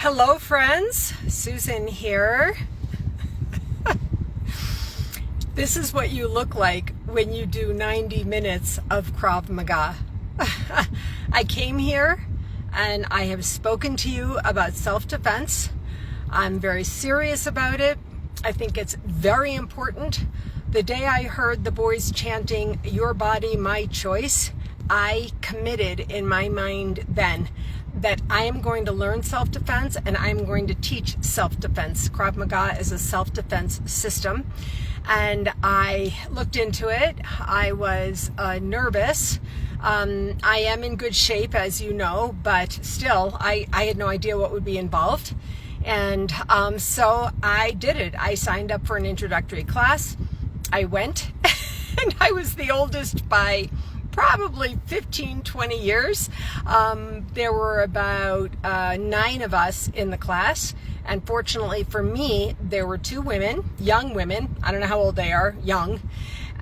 Hello friends, Susan here. This is what you look like when you do 90 minutes of Krav Maga. I came here and I have spoken to you about self-defense. I'm very serious about it. I think it's very important. The day I heard the boys chanting, "Your body, my choice," I committed in my mind then that I am going to learn self-defense and I'm going to teach self-defense. Krav Maga is a self-defense system. And I looked into it. I was nervous. I am in good shape, as you know, but still, I had no idea what would be involved. And so I did it. I signed up for an introductory class. I went, and I was the oldest by probably 15, 20 years. There were about 9 of us in the class. And fortunately for me, there were 2 women, young women. I don't know how old they are, young.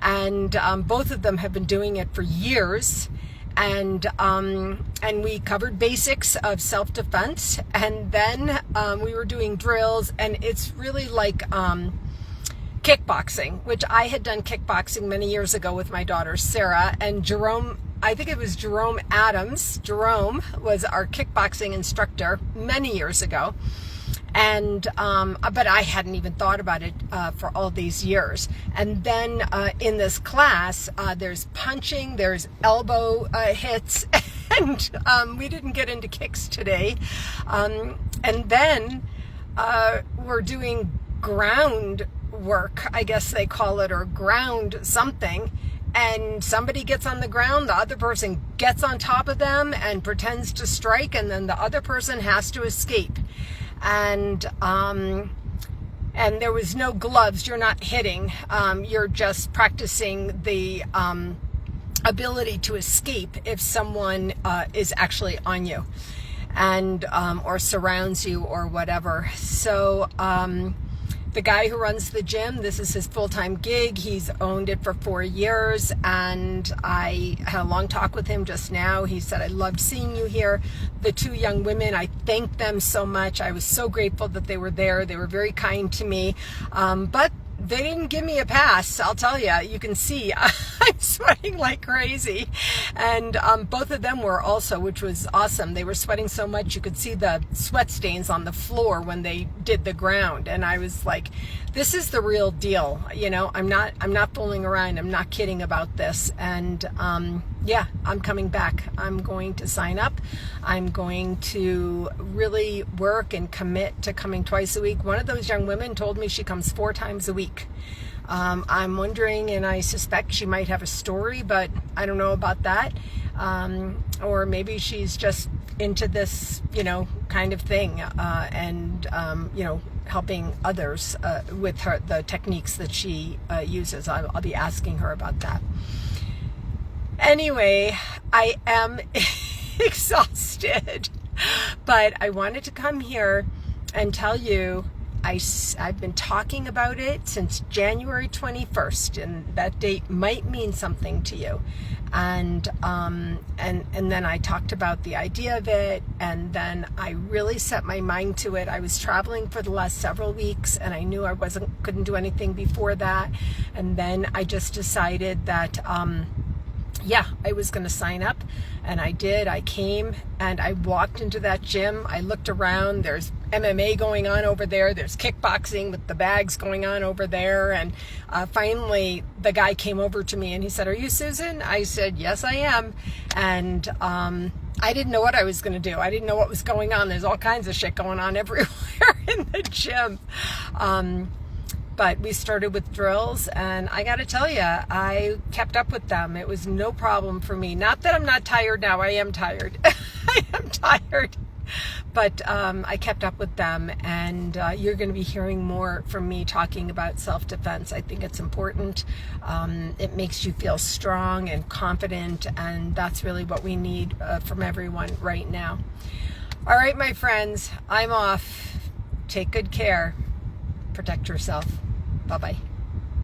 And both of them have been doing it for years. And we covered basics of self-defense. And then we were doing drills. And it's really like kickboxing, which I had done kickboxing many years ago with my daughter, Sarah. And Jerome, I think it was Jerome Adams. Jerome was our kickboxing instructor many years ago. And but I hadn't even thought about it for all these years. And then in this class, there's punching, there's elbow hits, and we didn't get into kicks today. And then we're doing ground work, I guess they call it, or ground something. And somebody gets on the ground, the other person gets on top of them and pretends to strike, and then the other person has to escape. And there was no gloves. You're not hitting. You're just practicing the ability to escape if someone is actually on you, and or surrounds you or whatever. So the guy who runs the gym, this is his full-time gig. He's owned it for 4 years, and I had a long talk with him just now. He said, "I loved seeing you here." The 2 young women, I thanked them so much. I was so grateful that they were there. They were very kind to me, but they didn't give me a pass. I'll tell you, you can see I'm sweating like crazy. And both of them were also, which was awesome. They were sweating so much you could see the sweat stains on the floor when they did the ground. And I was like, this is the real deal. You know, I'm not fooling around. I'm not kidding about this. And yeah, I'm coming back. I'm going to sign up. I'm going to really work and commit to coming twice a week. One of those young women told me she comes 4 times a week. I'm wondering, and I suspect she might have a story, but I don't know about that. Or maybe she's just into this, you know, kind of thing, and you know, helping others with the techniques that she uses. I'll be asking her about that. Anyway, I am exhausted, but I wanted to come here and tell you I've been talking about it since January 21st, and that date might mean something to you. And then I talked about the idea of it, and then I really set my mind to it. I was traveling for the last several weeks, and I knew I couldn't do anything before that. And then I just decided that yeah, I was going to sign up, and I did. I came and I walked into that gym. I looked around. There's MMA going on over there. There's kickboxing with the bags going on over there. And finally, the guy came over to me and he said, "Are you Susan?" I said, "Yes, I am." And I didn't know what I was going to do. I didn't know what was going on. There's all kinds of shit going on everywhere in the gym. But we started with drills, and I got to tell you, I kept up with them. It was no problem for me. Not that I'm not tired now. I am tired. I am tired. But I kept up with them, and you're going to be hearing more from me talking about self-defense. I think it's important. It makes you feel strong and confident, and that's really what we need from everyone right now. All right, my friends, I'm off. Take good care. Protect yourself. Bye-bye.